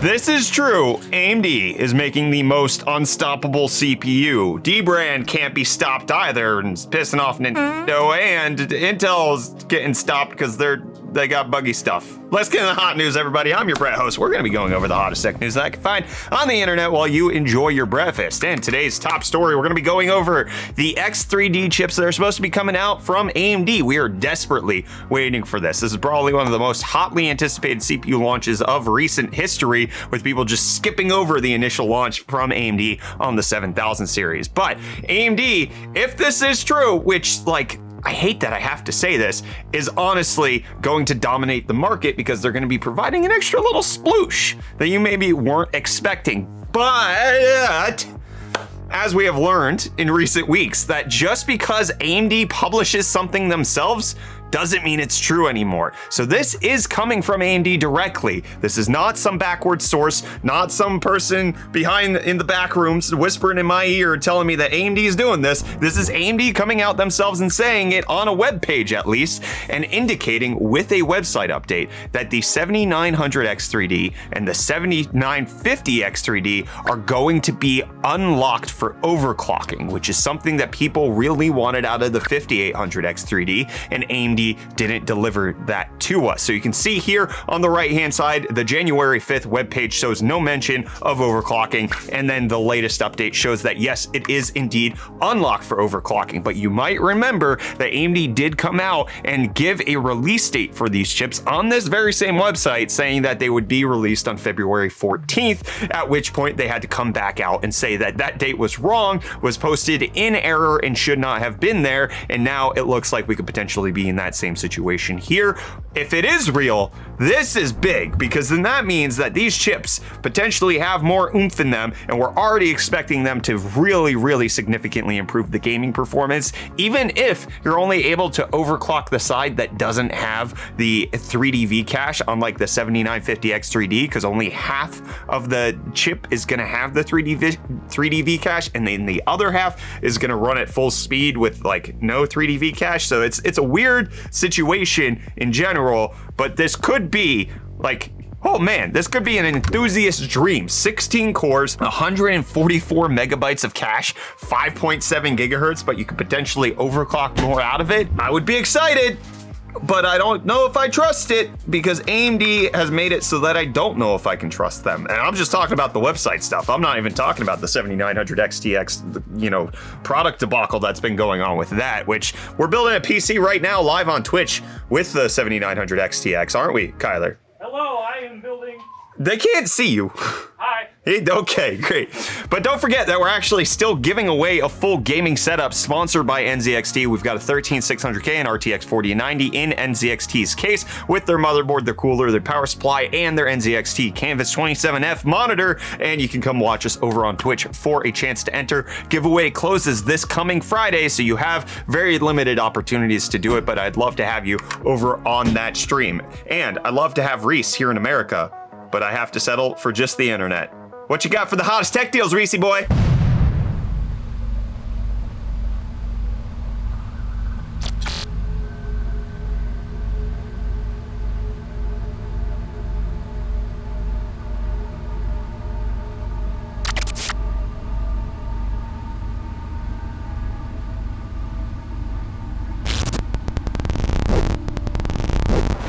This is true. AMD is making the most unstoppable CPU. Dbrand can't be stopped either, and it's pissing off Nintendo, and Intel's getting stopped because they got buggy stuff. Let's get into the hot news, everybody. I'm your Brett host. We're going to be going over the hottest tech news that I can find on the internet while you enjoy your breakfast. And today's top story, we're going to be going over the X3D chips that are supposed to be coming out from AMD. We are desperately waiting for this. This is probably one of the most hotly anticipated CPU launches of recent history, with people just skipping over the initial launch from AMD on the 7000 series. But AMD, if this is true, which, I hate that I have to say this, is honestly going to dominate the market because they're going to be providing an extra little sploosh that you maybe weren't expecting. But as we have learned in recent weeks, that just because AMD publishes something themselves doesn't mean it's true anymore. So this is coming from AMD directly. This is not some backward source, not some person behind in the back rooms whispering in my ear telling me that AMD is doing this. This is AMD coming out themselves and saying it on a web page at least, and indicating with a website update that the 7900 X3D and the 7950 X3D are going to be unlocked for overclocking, which is something that people really wanted out of the 5800 X3D, and AMD didn't deliver that to us. So you can see here on the right hand side, the January 5th webpage shows no mention of overclocking, and then the latest update shows that yes, it is indeed unlocked for overclocking. But you might remember that AMD did come out and give a release date for these chips on this very same website, saying that they would be released on February 14th, at which point they had to come back out and say that that date was wrong, was posted in error, and should not have been there. And now it looks like we could potentially be in that same situation here. If it is real, this is big, because then that means that these chips potentially have more oomph in them, and we're already expecting them to really significantly improve the gaming performance, even if you're only able to overclock the side that doesn't have the 3D V cache, unlike the 7950 X3D, because only half of the chip is going to have the 3D V cache, and then the other half is going to run at full speed with no 3D V cache. So it's a weird situation in general, but this could be oh man, this could be an enthusiast's dream. 16 cores, 144 megabytes of cache, 5.7 gigahertz, but you could potentially overclock more out of it. I would be excited, but I don't know if I trust it, because AMD has made it so that I don't know if I can trust them. And I'm just talking about the website stuff. I'm not even talking about the 7900 XTX, product debacle that's been going on with that, which we're building a PC right now live on Twitch with the 7900 XTX, aren't we, Kyler? Hello, I am building. They can't see you. Hi. Okay, great. But don't forget that we're actually still giving away a full gaming setup sponsored by NZXT. We've got a 13600K and RTX 4090 in NZXT's case, with their motherboard, their cooler, their power supply, and their NZXT Canvas 27F monitor. And you can come watch us over on Twitch for a chance to enter. Giveaway closes this coming Friday, so you have very limited opportunities to do it, but I'd love to have you over on that stream. And I'd love to have Reece here in America, but I have to settle for just the internet. What you got for the hottest tech deals, Reece boy?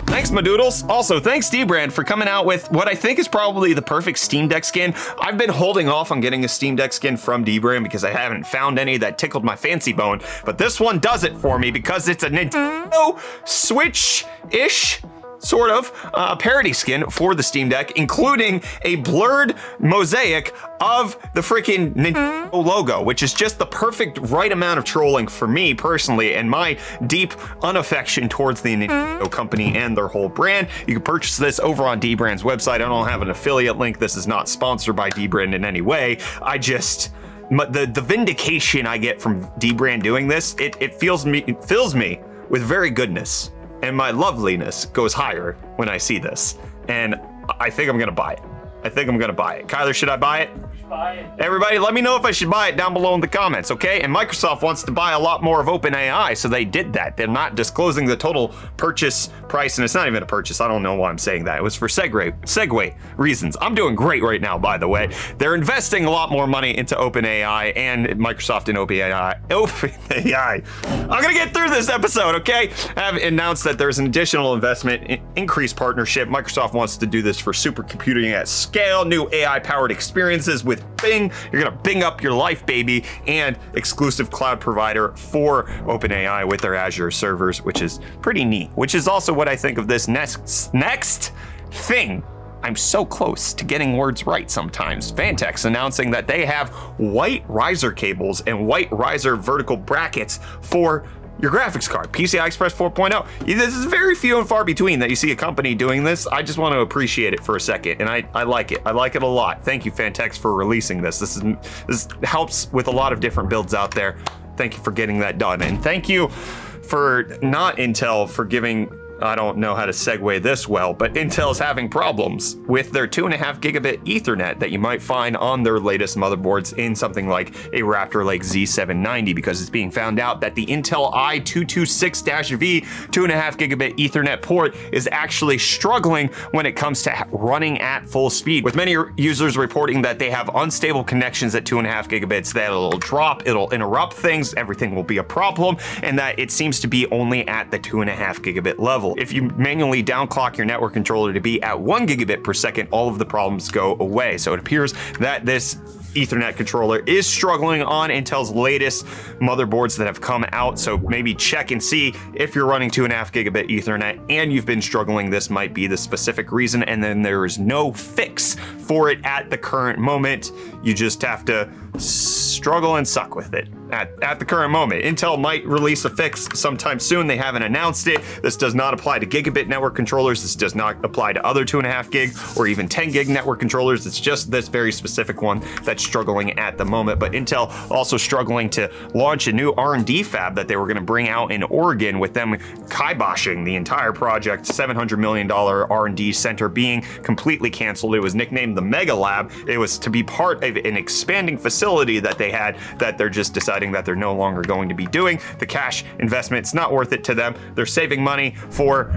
Thanks, my doodles. Also, thanks Dbrand for coming out with what I think is probably the perfect Steam Deck skin. I've been holding off on getting a Steam Deck skin from Dbrand because I haven't found any that tickled my fancy bone, but this one does it for me because it's a Nintendo Switch-ish sort of parody skin for the Steam Deck, including a blurred mosaic of the freaking Nintendo logo, which is just the perfect right amount of trolling for me personally, and my deep unaffection towards the Nintendo company and their whole brand. You can purchase this over on Dbrand's website. I don't have an affiliate link. This is not sponsored by Dbrand in any way. The vindication I get from Dbrand doing this, it fills me with very goodness. And my loveliness goes higher when I see this. And I think I'm gonna buy it. I think I'm gonna buy it. Kyler, should I buy it? Buy it. Everybody, let me know if I should buy it down below in the comments, okay? And Microsoft wants to buy a lot more of OpenAI, so they did that. They're not disclosing the total purchase price, and it's not even a purchase. I don't know why I'm saying that. It was for segue reasons. I'm doing great right now, by the way. They're investing a lot more money into OpenAI and Microsoft and OpenAI. I'm gonna get through this episode, okay? Have announced that there's an additional investment, increased partnership. Microsoft wants to do this for supercomputing at scale, new AI-powered experiences with Bing. You're gonna Bing up your life, baby, and exclusive cloud provider for OpenAI with their Azure servers, which is pretty neat, which is also what I think of this next thing. I'm so close to getting words right sometimes. Phanteks announcing that they have white riser cables and white riser vertical brackets for your graphics card, PCI Express 4.0. This is very few and far between that you see a company doing this. I just want to appreciate it for a second, and I like it. I like it a lot. Thank you, Phanteks, for releasing this. This helps with a lot of different builds out there. Thank you for getting that done, and thank you for not Intel for giving. I don't know how to segue this well, but Intel's having problems with their 2.5 gigabit Ethernet that you might find on their latest motherboards in something like a Raptor like Z790, because it's being found out that the Intel i226-V 2.5 gigabit Ethernet port is actually struggling when it comes to running at full speed, with many users reporting that they have unstable connections at 2.5 gigabits, that it'll drop, it'll interrupt things, everything will be a problem, and that it seems to be only at the 2.5 gigabit level. If you manually downclock your network controller to be at 1 gigabit per second, all of the problems go away. So it appears that this Ethernet controller is struggling on Intel's latest motherboards that have come out. So maybe check and see if you're running 2.5 gigabit Ethernet and you've been struggling. This might be the specific reason, and then there is no fix for it at the current moment. You just have to struggle and suck with it at the current moment. Intel might release a fix sometime soon. They haven't announced it. This does not apply to gigabit network controllers. This does not apply to other 2.5 gig or even 10 gig network controllers. It's just this very specific one that's struggling at the moment. But Intel also struggling to launch a new R&D fab that they were going to bring out in Oregon, with them kiboshing the entire project. $700 million R&D center being completely canceled. It was nicknamed the Mega Lab. It was to be part of an expanding facility that they had that they're just deciding that they're no longer going to be doing. The cash investment's not worth it to them. They're saving money for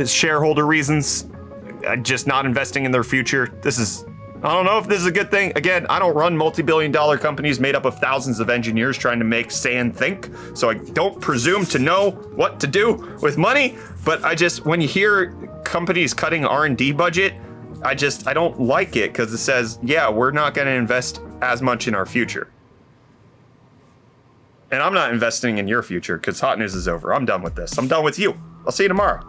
shareholder reasons, just not investing in their future. I don't know if this is a good thing. Again, I don't run multi-billion-dollar companies made up of thousands of engineers trying to make sand think, so I don't presume to know what to do with money. But when you hear companies cutting R&D budget, I don't like it, because it says, yeah, we're not going to invest as much in our future. And I'm not investing in your future, because hot news is over. I'm done with this. I'm done with you. I'll see you tomorrow.